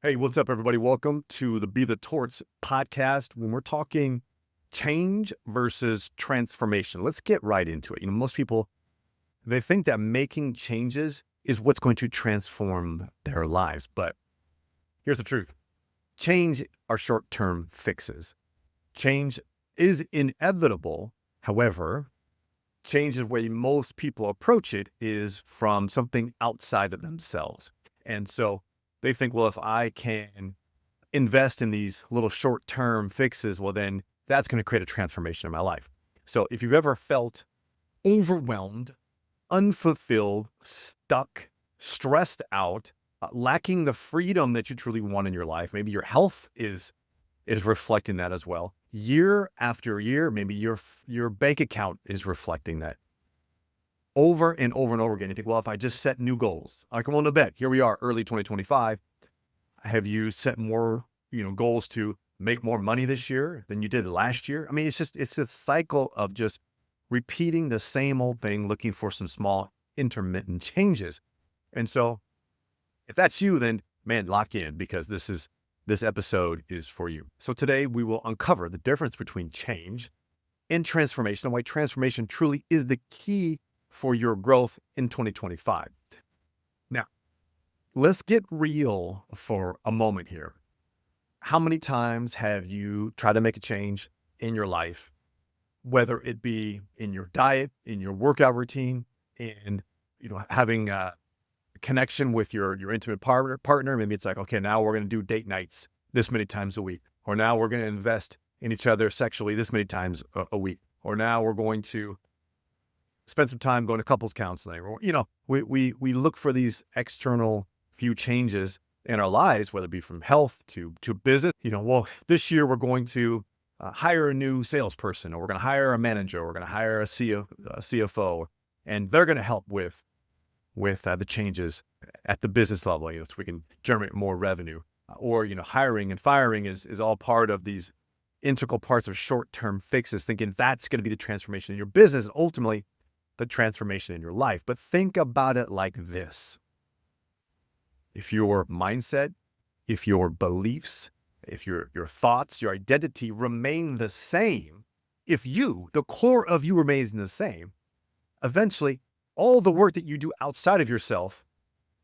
Hey, what's up, everybody? Welcome to the Be the Torts podcast. When we're talking change versus transformation, let's get right into it. Most people, they think that making changes is what's going to transform their lives. But here's the truth. Change are short-term fixes. Change is inevitable. However, change the way most people approach it is from something outside of themselves. And so they think, well, if I can invest in these little short-term fixes, well, then that's going to create a transformation in my life. So if you've ever felt overwhelmed, unfulfilled, stuck, stressed out, lacking the freedom that you truly want in your life, maybe your health is reflecting that as well. Year after year, maybe your bank account is reflecting that over and over and over again. You think, well, if I just set new goals, I can go to bed. Here we are, early 2025. Have you set more, goals to make more money this year than you did last year? I mean, it's a cycle of just repeating the same old thing, looking for some small intermittent changes. And so if that's you, then man, lock in because this episode is for you. So today we will uncover the difference between change and transformation and why transformation truly is the key for your growth in 2025. Now, let's get real for a moment here. How many times have you tried to make a change in your life, whether it be in your diet, in your workout routine, and having a connection with your intimate partner? Maybe it's like, okay, now we're going to do date nights this many times a week, or now we're going to invest in each other sexually this many times a week, or now we're going to spend some time going to couples counseling, or we look for these external few changes in our lives, whether it be from health to business. Well, this year we're going to hire a new salesperson, or we're going to hire a manager, or we're going to hire a CFO, and they're going to help with the changes at the business level, so we can generate more revenue. Or hiring and firing is all part of these integral parts of short-term fixes, thinking that's going to be the transformation in your business, and ultimately the transformation in your life. But think about it like this. If your mindset, if your beliefs, if your thoughts, your identity remain the same, if the core of you remains the same, eventually all the work that you do outside of yourself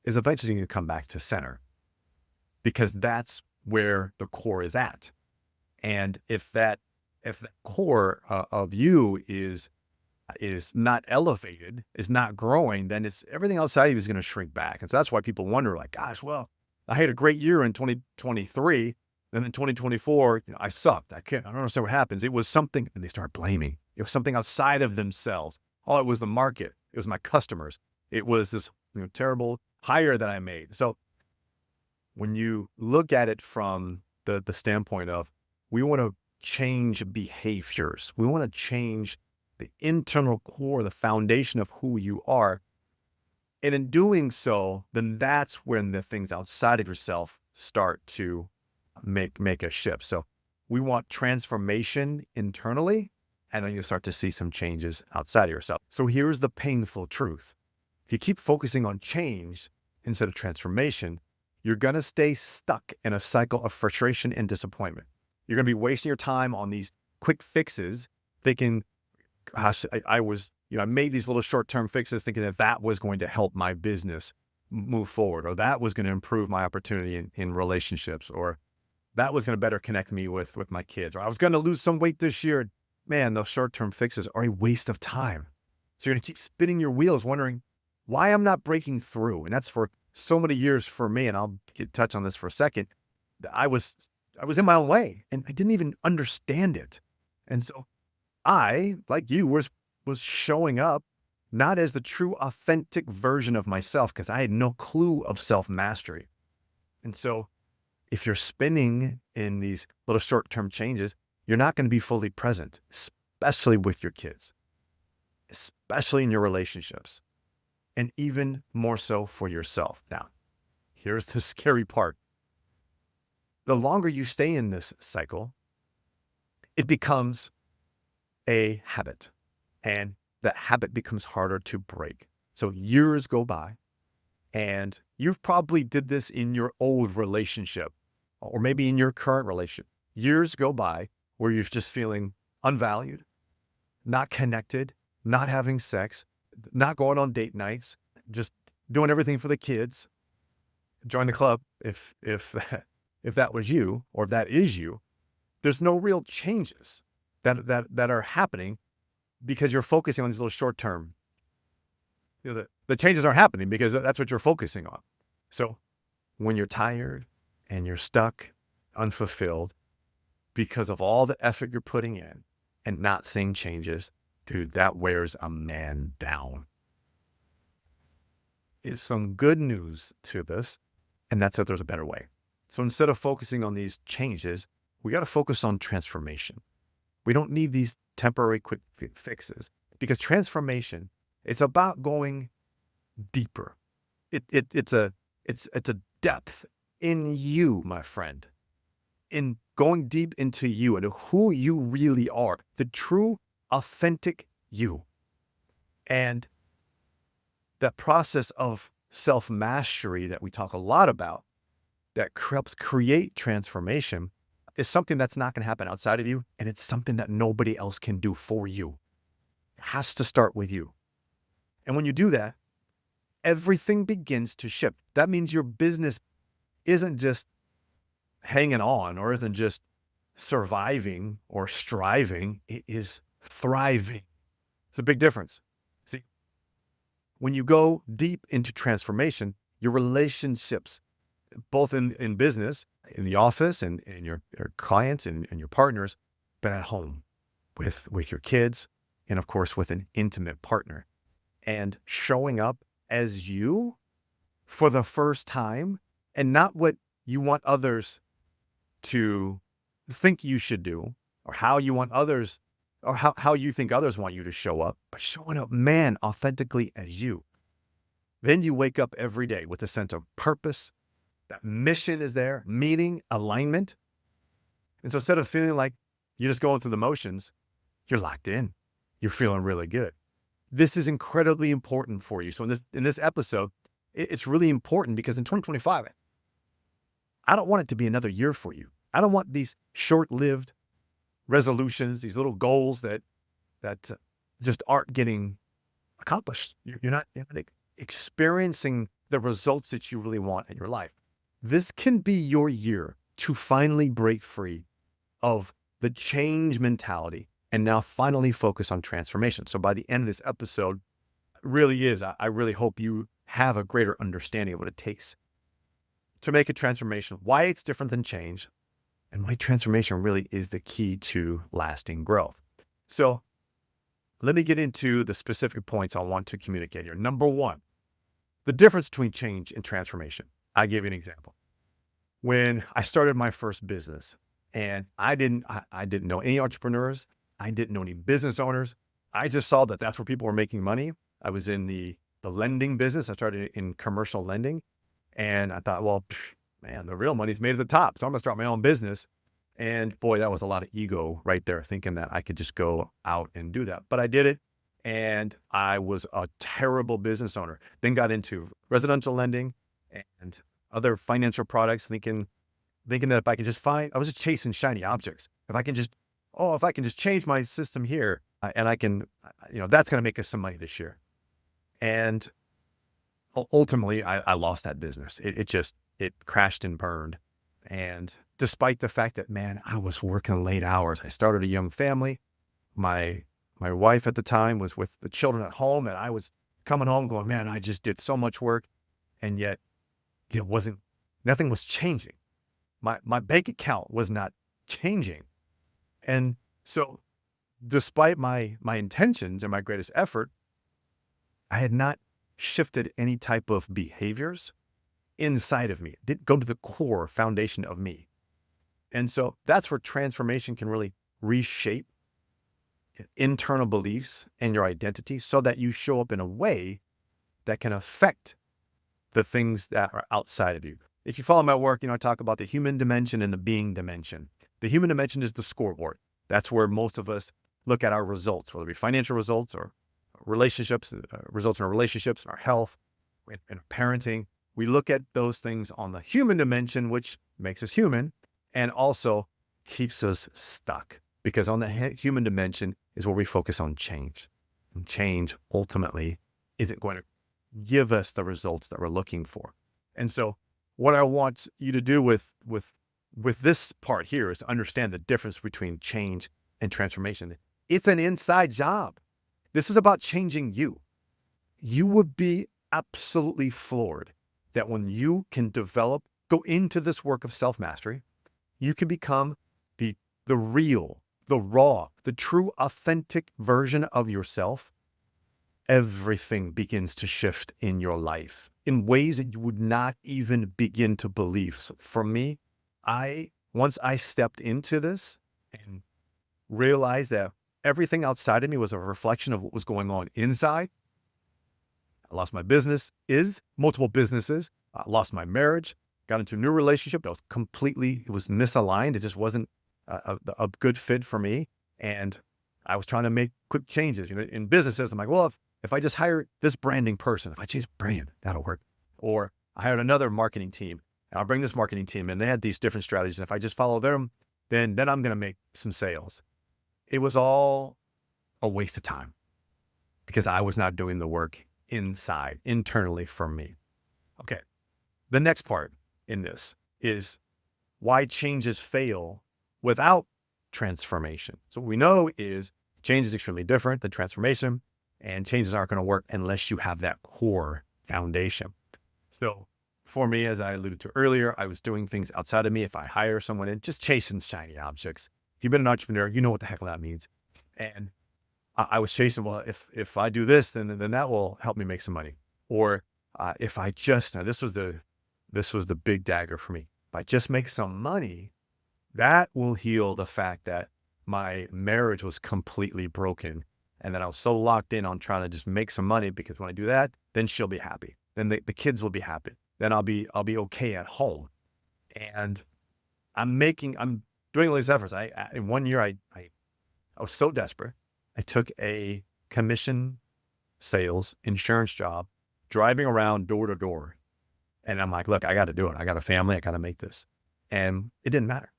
is eventually going to come back to center, because that's where the core is at. And if that core of you is not elevated, is not growing, then everything outside of you is going to shrink back. And so that's why people wonder, like, gosh, well, I had a great year in 2023, and then 2024, I sucked. I don't understand what happens. It was something, and they start blaming. It was something outside of themselves. Oh, it was the market. It was my customers. It was this terrible hire that I made. So when you look at it from the standpoint of, we want to change behaviors, we want to change the internal core, the foundation of who you are. And in doing so, then that's when the things outside of yourself start to make a shift. So we want transformation internally, and then you'll start to see some changes outside of yourself. So here's the painful truth. If you keep focusing on change instead of transformation, you're going to stay stuck in a cycle of frustration and disappointment. You're going to be wasting your time on these quick fixes, thinking, gosh, I made these little short-term fixes thinking that was going to help my business move forward, or that was going to improve my opportunity in relationships, or that was going to better connect me with my kids, or I was going to lose some weight this year. Man, those short-term fixes are a waste of time. So you're going to keep spinning your wheels wondering why I'm not breaking through. And that's for so many years for me, and I'll touch on this for a second. I was in my own way, and I didn't even understand it. And so I, like you, was showing up not as the true authentic version of myself, because I had no clue of self-mastery. And so if you're spinning in these little short-term changes, you're not going to be fully present, especially with your kids, especially in your relationships, and even more so for yourself. Now, here's the scary part. The longer you stay in this cycle, it becomes a habit, and that habit becomes harder to break. So years go by, And you've probably did this in your old relationship or maybe in your current relationship. Years go by where you're just feeling unvalued, not connected, not having sex, not going on date nights, just doing everything for the kids. Join the club if if that was you or if that is you. There's no real changes that are happening because you're focusing on these little short term. The changes aren't happening because that's what you're focusing on. So when you're tired and you're stuck, unfulfilled because of all the effort you're putting in and not seeing changes, dude, that wears a man down. Is some good news to this, and that's that there's a better way. So instead of focusing on these changes, we got to focus on transformation. We don't need these temporary quick fixes because transformation, it's about going deeper. It's a depth in you, my friend, in going deep into you and who you really are, the true, authentic you. And that process of self-mastery that we talk a lot about that helps create transformation is something that's not going to happen outside of you. And it's something that nobody else can do for you. It has to start with you. And when you do that, everything begins to shift. That means your business isn't just hanging on or isn't just surviving or striving. It is thriving. It's a big difference. See, when you go deep into transformation, your relationships, both in business, in the office, and your clients and your partners, but at home with your kids, and of course with an intimate partner, and showing up as you for the first time and not what you want others to think you should do or how you want others or how you think others want you to show up, but showing up, man, authentically as you. Then you wake up every day with a sense of purpose. That mission is there, meaning, alignment. And so instead of feeling like you're just going through the motions, you're locked in. You're feeling really good. This is incredibly important for you. So in this episode, it's really important because in 2025, I don't want it to be another year for you. I don't want these short-lived resolutions, these little goals that just aren't getting accomplished. You're not experiencing the results that you really want in your life. This can be your year to finally break free of the change mentality and now finally focus on transformation. So by the end of this episode, it really is, I really hope you have a greater understanding of what it takes to make a transformation, why it's different than change, and why transformation really is the key to lasting growth. So let me get into the specific points I want to communicate here. Number one, the difference between change and transformation. I'll give you an example. When I started my first business, and I didn't know any entrepreneurs, I didn't know any business owners. I just saw that that's where people were making money. I was in the lending business. I started in commercial lending, and I thought, well, man, the real money's made at the top, so I'm gonna start my own business. And boy, that was a lot of ego right there, thinking that I could just go out and do that. But I did it, and I was a terrible business owner. Then got into residential lending and other financial products, thinking that if I can just I was just chasing shiny objects. If I can just change my system here, and I can, that's going to make us some money this year. And ultimately, I lost that business. It crashed and burned. And despite the fact that, man, I was working late hours, I started a young family. My wife at the time was with the children at home, and I was coming home going, man, I just did so much work, and yet nothing was changing. My bank account was not changing. And so despite my intentions and my greatest effort, I had not shifted any type of behaviors inside of me. It didn't go to the core foundation of me. And so that's where transformation can really reshape internal beliefs and your identity so that you show up in a way that can affect the things that are outside of you. If you follow my work, I talk about the human dimension and the being dimension. The human dimension is the scoreboard. That's where most of us look at our results, whether it be financial results or relationships, results in our relationships, in our health, in parenting, we look at those things on the human dimension, which makes us human and also keeps us stuck. Because on the human dimension is where we focus on change. And change ultimately isn't going to give us the results that we're looking for. And so what I want you to do with this part here is to understand the difference between change and transformation. It's an inside job. This is about changing you. You would be absolutely floored that when you can go into this work of self-mastery, you can become the real, the raw, the true, authentic version of yourself. Everything begins to shift in your life in ways that you would not even begin to believe. So for me, once I stepped into this and realized that everything outside of me was a reflection of what was going on inside. I lost my business, multiple businesses. I lost my marriage, got into a new relationship that it was misaligned. It just wasn't a good fit for me. And I was trying to make quick changes. In businesses, I'm like, well, if I just hire this branding person, if I change brand, that'll work. Or I hired another marketing team, and I'll bring this marketing team, and they had these different strategies. And if I just follow them, then I'm going to make some sales. It was all a waste of time because I was not doing the work internally for me. Okay. The next part in this is why changes fail without transformation. So what we know is change is extremely different than transformation, and changes aren't going to work unless you have that core foundation. So for me, as I alluded to earlier, I was doing things outside of me. If I hire someone in, just chasing shiny objects. If you've been an entrepreneur, you know what the heck that means. And I was chasing, well, if I do this, then that will help me make some money. Or if I just, now this was the big dagger for me. If I just make some money, that will heal the fact that my marriage was completely broken. And that I was so locked in on trying to just make some money, because when I do that, then she'll be happy. Then the kids will be happy. Then I'll be okay at home. And I'm doing all these efforts. In 1 year, I was so desperate. I took a commission sales insurance job, driving around door to door. And I'm like, look, I got to do it. I got a family. I got to make this. And it didn't matter.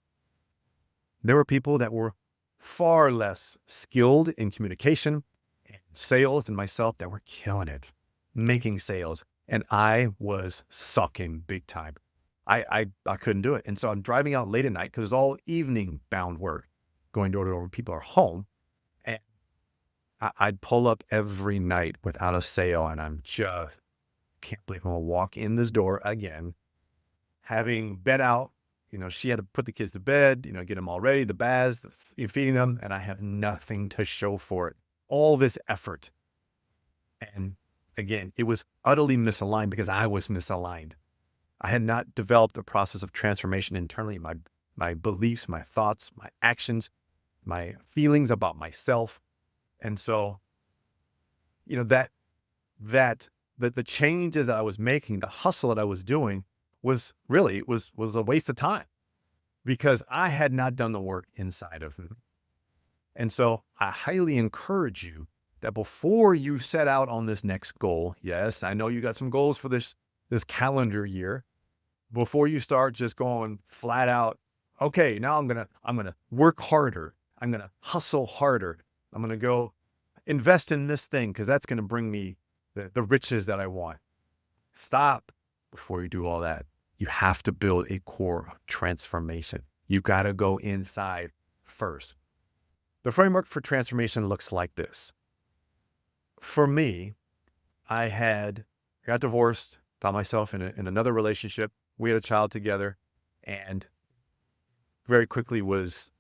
There were people that were far less skilled in communication and sales than myself that were killing it, making sales. And I was sucking big time. I couldn't do it. And so I'm driving out late at night because it's all evening bound work, going door to door when people are home. And I'd pull up every night without a sale. And I'm just can't believe I'm going to walk in this door again, having been out. She had to put the kids to bed, get them all ready, the baths, feeding them, and I have nothing to show for it. All this effort. And again, it was utterly misaligned because I was misaligned. I had not developed a process of transformation internally, my beliefs, my thoughts, my actions, my feelings about myself. And so, the changes that I was making, the hustle that I was doing was a waste of time because I had not done the work inside of me. And so I highly encourage you that before you set out on this next goal, yes, I know you got some goals for this calendar year, before you start just going flat out, okay, now I'm going to work harder. I'm going to hustle harder. I'm going to go invest in this thing because that's going to bring me the riches that I want. Stop before you do all that. You have to build a core of transformation. You got to go inside first. The framework for transformation looks like this. For me, I got divorced, found myself in another relationship. We had a child together, and very quickly was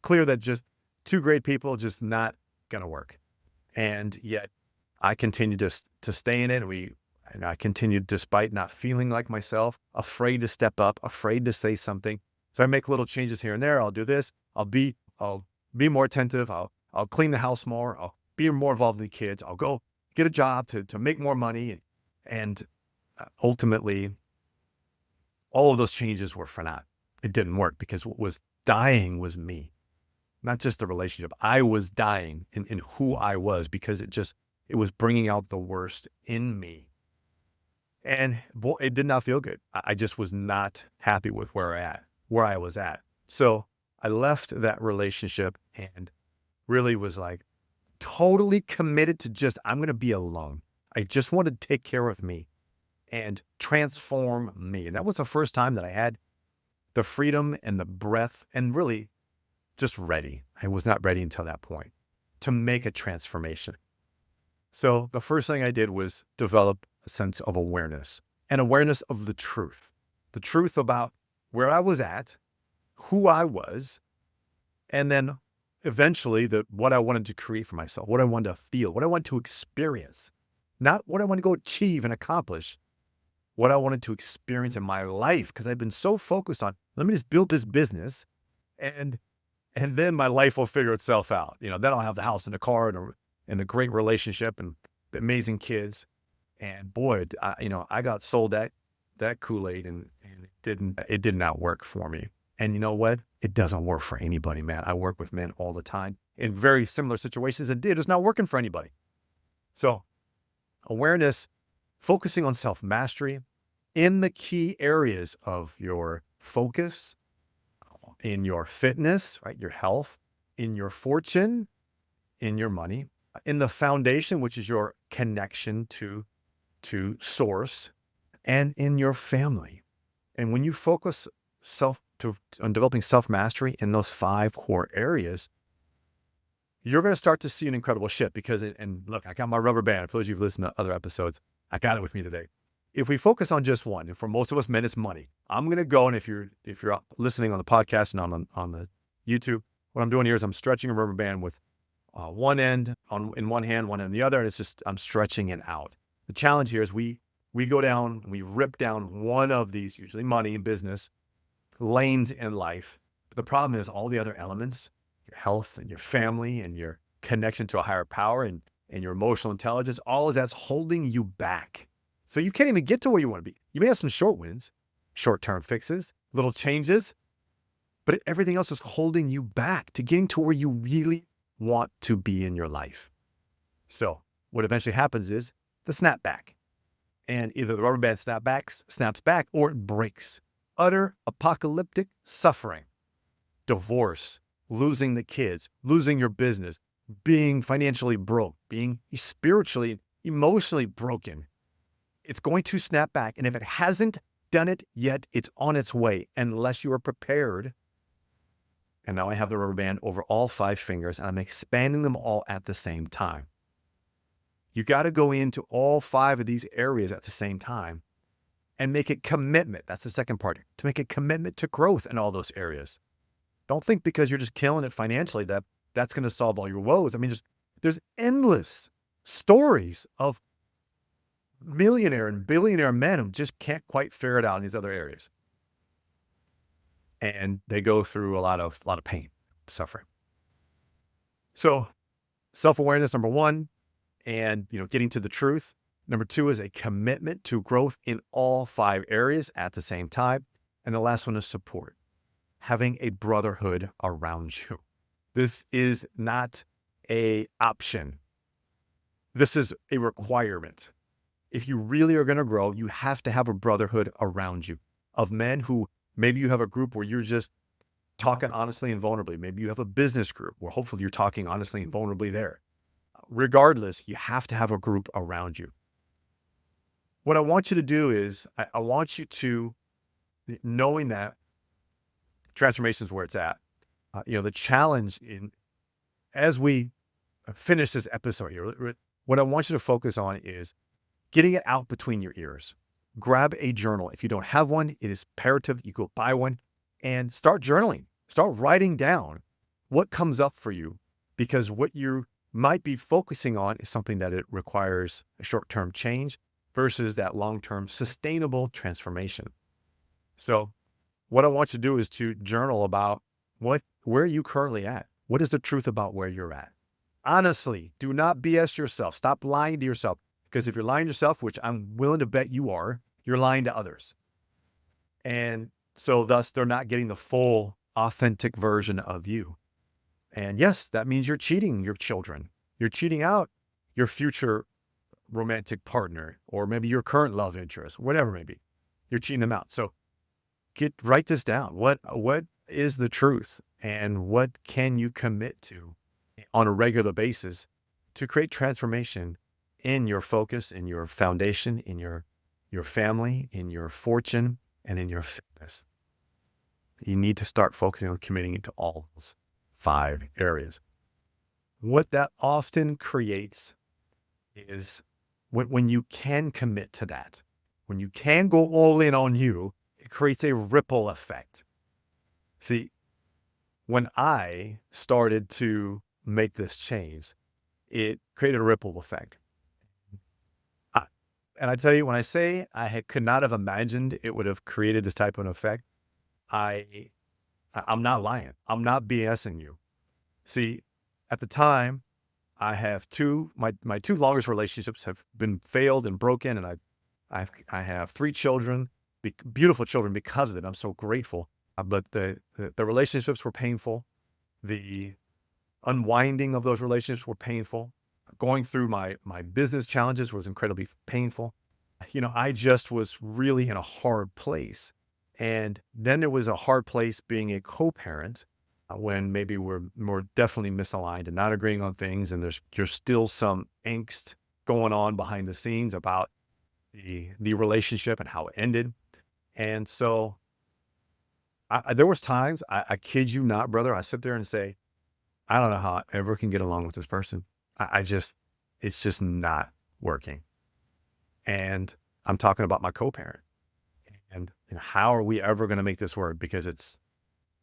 clear that just two great people just not going to work. And yet I continued to stay in it. And I continued despite not feeling like myself, afraid to step up, afraid to say something. So I make little changes here and there. I'll do this. I'll be more attentive. I'll clean the house more. I'll be more involved in the kids. I'll go get a job to make more money. And ultimately, all of those changes were for naught. It didn't work because what was dying was me, not just the relationship. I was dying in who I was because it was bringing out the worst in me. And boy, it did not feel good. I just was not happy with where I was at. So I left that relationship and really was like totally committed to just, I'm going to be alone. I just want to take care of me and transform me. And that was the first time that I had the freedom and the breath and really just ready. I was not ready until that point to make a transformation. So the first thing I did was develop a sense of awareness and awareness of the truth about where I was at, who I was, and then eventually what I wanted to create for myself, what I wanted to feel, what I wanted to experience, not what I want to go achieve and accomplish, what I wanted to experience in my life. Because I've been so focused on, let me just build this business and then my life will figure itself out. Then I'll have the house and the car and a great relationship and the amazing kids. And boy, I got sold that Kool-Aid and it did not work for me. And you know what? It doesn't work for anybody, man. I work with men all the time in very similar situations. It is not working for anybody. So awareness, focusing on self-mastery in the key areas of your focus, in your fitness, right? Your health, in your fortune, in your money, in the foundation, which is your connection to source, and in your family. And when you focus on developing self-mastery in those 5 core areas, you're going to start to see an incredible shift because and look, I got my rubber band. For those of you who've listened to other episodes, I got it with me today. If we focus on just one, and for most of us men, it's money. I'm going to go, and if you're listening on the podcast and on the YouTube, what I'm doing here is I'm stretching a rubber band with one end in one hand, one end in the other, and it's just I'm stretching it out. The challenge here is we go down and we rip down one of these, usually money and business, lanes in life. But the problem is all the other elements, your health and your family and your connection to a higher power and your emotional intelligence, all of that's holding you back. So you can't even get to where you want to be. You may have some short wins, short-term fixes, little changes, but everything else is holding you back to getting to where you really want to be in your life. So what eventually happens is the snapback. And either the rubber band snaps back, or it breaks. Utter apocalyptic suffering, divorce, losing the kids, losing your business, being financially broke, being spiritually, emotionally broken. It's going to snap back. And if it hasn't done it yet, it's on its way unless you are prepared. And now I have the rubber band over all 5 fingers and I'm expanding them all at the same time. You got to go into all 5 of these areas at the same time and make a commitment. That's the second part, to make a commitment to growth in all those areas. Don't think because you're just killing it financially that's going to solve all your woes. I mean, there's endless stories of millionaire and billionaire men who just can't quite figure it out in these other areas. And they go through a lot of pain, suffering. So self-awareness, number 1, and getting to the truth. Number 2 is a commitment to growth in all 5 areas at the same time. And the last one is support, having a brotherhood around you. This is not an option. This is a requirement. If you really are going to grow, you have to have a brotherhood around you of men who maybe you have a group where you're just talking honestly and vulnerably. Maybe you have a business group where hopefully you're talking honestly and vulnerably there. Regardless, you have to have a group around you. What I want you to do is I want you to, knowing that transformation is where it's at, the challenge as we finish this episode here, what I want you to focus on is getting it out between your ears. Grab a journal. If you don't have one, it is imperative that you go buy one and start journaling. Start writing down what comes up for you, because what you might be focusing on is something that it requires a short-term change versus that long-term sustainable transformation. So what I want you to do is to journal about where are you currently at? What is the truth about where you're at? Honestly, do not BS yourself. Stop lying to yourself. Because if you're lying to yourself, which I'm willing to bet you are, you're lying to others. And so thus they're not getting the full authentic version of you. And yes, that means you're cheating your children. You're cheating out your future romantic partner, or maybe your current love interest, whatever it may be. You're cheating them out. So write this down. What is the truth, and what can you commit to on a regular basis to create transformation in your focus, in your foundation, in your family, in your fortune, and in your fitness? You need to start focusing on committing to all those 5 areas. What that often creates is when you can commit to that, when you can go all in on you, it creates a ripple effect. See, when I started to make this change, it created a ripple effect. And I tell you, when I say could not have imagined it would have created this type of effect, I'm not lying. I'm not BSing you. See, at the time, I have my 2 longest relationships have been failed and broken, and I have 3 children, beautiful children because of it. I'm so grateful. But the relationships were painful. The unwinding of those relationships were painful. Going through my business challenges was incredibly painful. I just was really in a hard place. And then there was a hard place being a co-parent when maybe we're more definitely misaligned and not agreeing on things. And there's still some angst going on behind the scenes about the relationship and how it ended. And so there was times, I kid you not, brother, I sit there and say, I don't know how I ever can get along with this person. It's just not working. And I'm talking about my co-parent. And how are we ever going to make this work? Because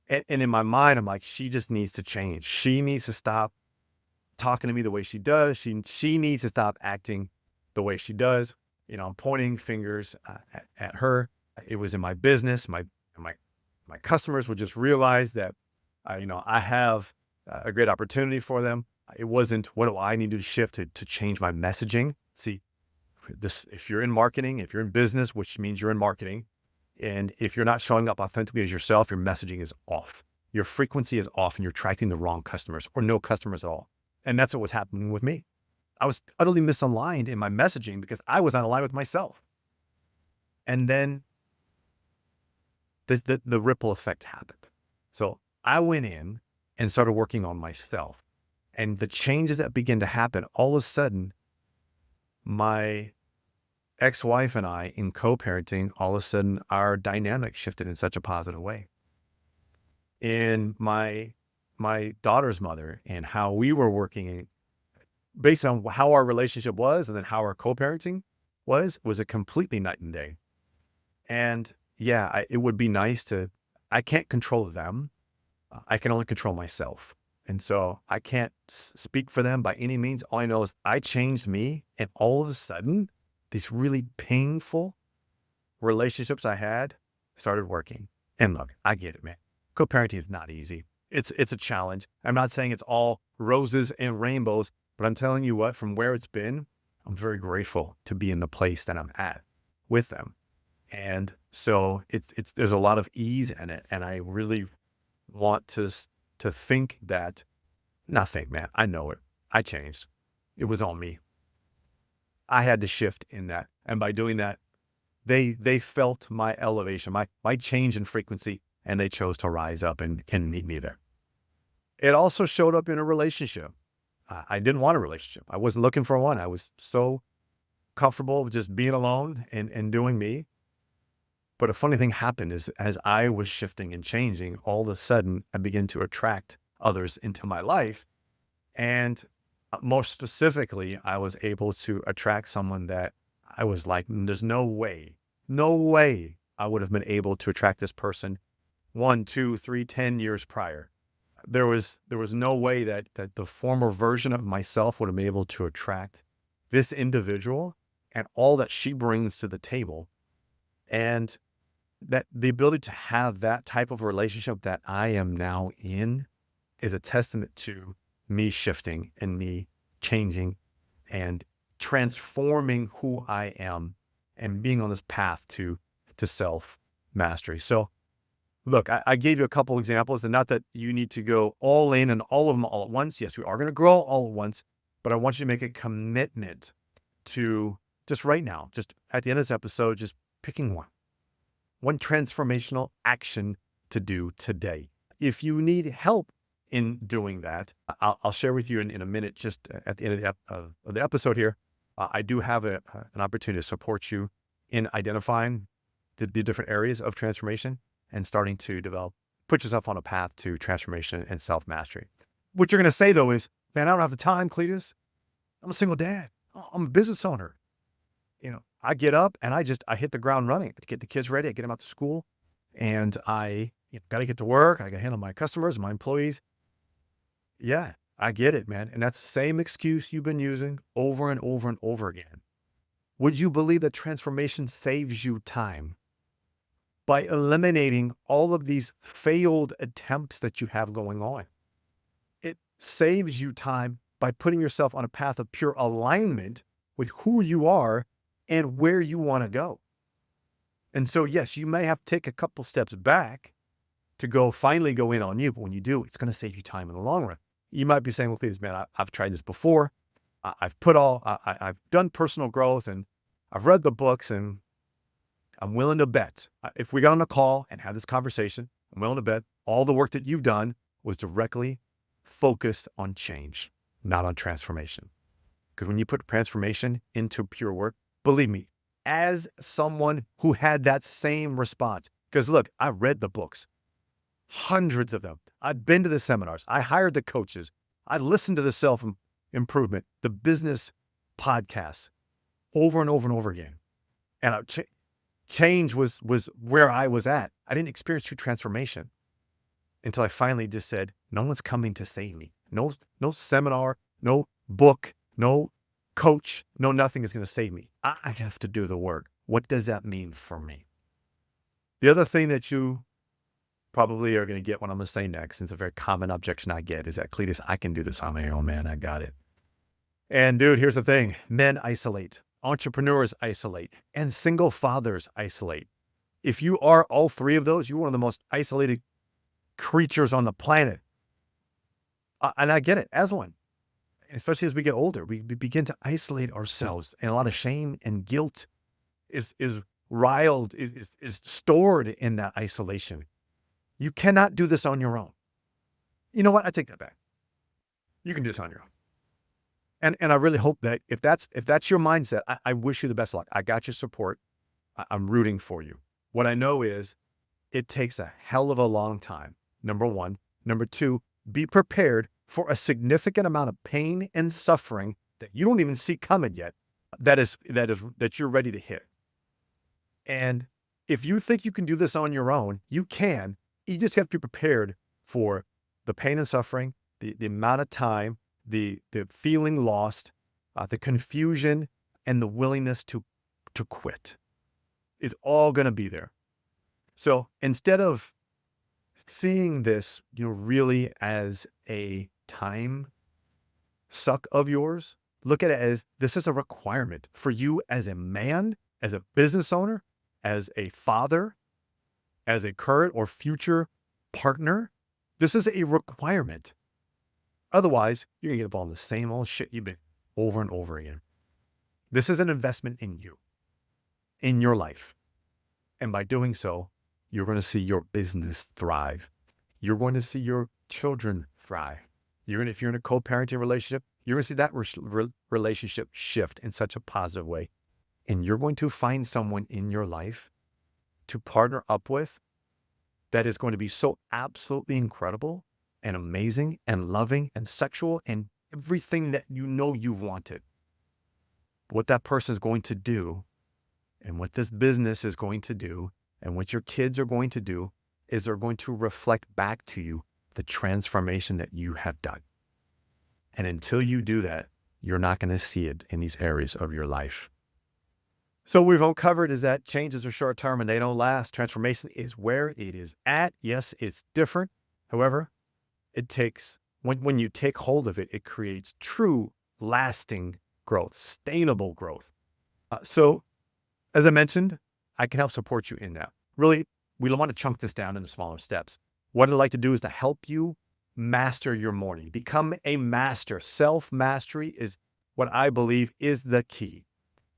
and in my mind, I'm like, she just needs to change. She needs to stop talking to me the way she does. She needs to stop acting the way she does. I'm pointing fingers at her. It was in my business. My customers would just realize that, I have a great opportunity for them. It wasn't, what do I need to shift to change my messaging? See, if you're in marketing, if you're in business, which means you're in marketing, and if you're not showing up authentically as yourself, your messaging is off. Your frequency is off, and you're attracting the wrong customers or no customers at all. And that's what was happening with me. I was utterly misaligned in my messaging because I was not aligned with myself. And then the ripple effect happened. So I went in and started working on myself. And the changes that began to happen, all of a sudden, my ex-wife and I, in co-parenting, all of a sudden our dynamic shifted in such a positive way. And my daughter's mother and how we were working based on how our relationship was and then how our co-parenting was a completely night and day. And yeah, it would be nice I can't control them. I can only control myself. And so I can't speak for them by any means. All I know is I changed me, and all of a sudden, these really painful relationships I had started working. And look, I get it, man. Co-parenting is not easy. It's a challenge. I'm not saying it's all roses and rainbows, but I'm telling you what, from where it's been, I'm very grateful to be in the place that I'm at with them. And so there's a lot of ease in it. And I really want to think that nothing, man, I know it. I changed. It was on me. I had to shift in that. And by doing that, they felt my elevation, my change in frequency, and they chose to rise up and meet me there. It also showed up in a relationship. I didn't want a relationship. I wasn't looking for one. I was so comfortable with just being alone and doing me. But a funny thing happened is as I was shifting and changing, all of a sudden I began to attract others into my life. And more specifically, I was able to attract someone that I was like, there's no way I would have been able to attract this person 1, 2, 3, 10 years prior. There was no way that the former version of myself would have been able to attract this individual and all that she brings to the table. And that the ability to have that type of relationship that I am now in is a testament to me shifting and me changing and transforming who I am and being on this path to self mastery. So look, I gave you a couple examples, and not that you need to go all in all of them all at once. Yes, we are going to grow all at once, but I want you to make a commitment to just right now, just at the end of this episode, just picking one transformational action to do today. If you need help in doing that, I'll share with you in a minute, just at the end of the episode here. I do have an opportunity to support you in identifying the different areas of transformation and starting to put yourself on a path to transformation and self-mastery. What you're going to say though is, man, I don't have the time, Cletus. I'm a single dad. I'm a business owner. I get up and I hit the ground running to get the kids ready. I get them out to school, and I got to get to work. I got to handle my customers, my employees. Yeah, I get it, man. And that's the same excuse you've been using over and over and over again. Would you believe that transformation saves you time by eliminating all of these failed attempts that you have going on? It saves you time by putting yourself on a path of pure alignment with who you are and where you want to go. And so, yes, you may have to take a couple steps back to finally go in on you. But when you do, it's going to save you time in the long run. You might be saying, well, Cletus, man, I've tried this before. I've done personal growth and I've read the books, and I'm willing to bet if we got on a call and had this conversation, I'm willing to bet all the work that you've done was directly focused on change, not on transformation. Because when you put transformation into pure work, believe me, as someone who had that same response, because look, I read the books, hundreds of them. I've been to the seminars. I hired the coaches. I listened to the self-improvement, the business podcasts over and over and over again. And change was where I was at. I didn't experience true transformation until I finally just said, no one's coming to save me. No seminar, no book, no coach, no nothing is going to save me. I have to do the work. What does that mean for me? The other thing that you probably are going to get what I'm going to say next, and it's a very common objection I get, is that, Cletus, I can do this on my own, man. I got it. And dude, here's the thing. Men isolate. Entrepreneurs isolate. And single fathers isolate. If you are all three of those, you're one of the most isolated creatures on the planet. And I get it as one. Especially as we get older, we begin to isolate ourselves, and a lot of shame and guilt is stored in that isolation. You cannot do this on your own. You know what? I take that back. You can do this on your own. And I really hope that if that's your mindset, I wish you the best of luck. I got your support. I'm rooting for you. What I know is it takes a hell of a long time. Number one. Number two, be prepared for a significant amount of pain and suffering that you don't even see coming yet, that you're ready to hit. And if you think you can do this on your own, you can. You just have to be prepared for the pain and suffering, the amount of time, the feeling lost, the confusion, and the willingness to quit. It's all going to be there. So instead of seeing this, really as a time suck of yours, look at it as this is a requirement for you as a man, as a business owner, as a father, as a current or future partner. This is a requirement. Otherwise, you're going to get involved in the same old shit you've been over and over again. This is an investment in you, in your life. And by doing so, you're going to see your business thrive. You're going to see your children thrive. If you're in a co-parenting relationship, you're going to see that relationship shift in such a positive way. And you're going to find someone in your life to partner up with that is going to be so absolutely incredible and amazing and loving and sexual and everything that you've wanted. What that person is going to do, and what this business is going to do, and what your kids are going to do, is they're going to reflect back to you the transformation that you have done. And until you do that, you're not going to see it in these areas of your life. So what we've uncovered is that changes are short term and they don't last. Transformation is where it is at. Yes, it's different. However, it takes, when you take hold of it, it creates true, lasting growth, sustainable growth. So as I mentioned, I can help support you in that. Really, we want to chunk this down into smaller steps. What I'd like to do is to help you master your morning, become a master. Self-mastery is what I believe is the key.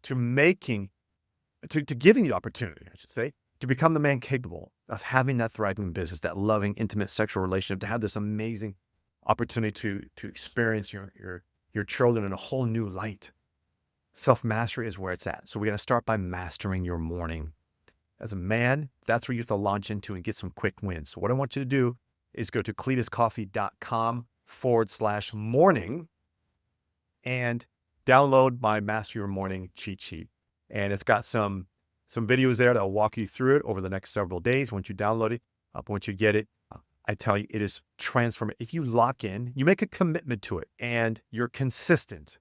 to giving you opportunity, I should say, to become the man capable of having that thriving business, that loving, intimate sexual relationship, to have this amazing opportunity to experience your children in a whole new light. Self-mastery is where it's at. So we're going to start by mastering your morning. As a man, that's where you have to launch into and get some quick wins. So what I want you to do is go to cletuscoffey.com/morning and download my Master Your Morning cheat sheet. And it's got some videos there that'll walk you through it over the next several days. Once you download it, once you get it, I tell you, it is transformative. If you lock in, you make a commitment to it and you're consistent,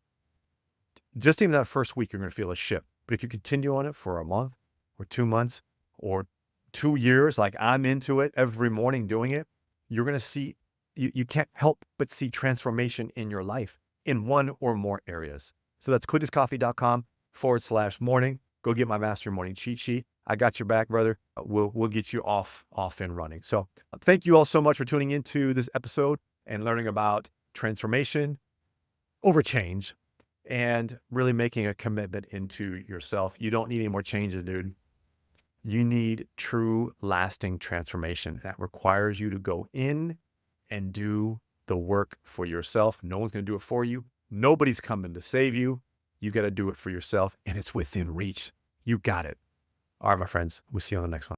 just even that first week, you're going to feel a shift. But if you continue on it for a month or 2 months or 2 years, like I'm into it every morning doing it, you're going to see, you can't help but see transformation in your life in one or more areas. So that's cletuscoffey.com/morning. Go get my Master Your Morning cheat sheet. I got your back, brother. We'll get you off and running. So thank you all so much for tuning into this episode and learning about transformation over change and really making a commitment into yourself. You don't need any more changes, dude. You need true, lasting transformation that requires you to go in and do the work for yourself. No one's going to do it for you. Nobody's coming to save you. You got to do it for yourself, and it's within reach. You got it. All right, my friends. We'll see you on the next one.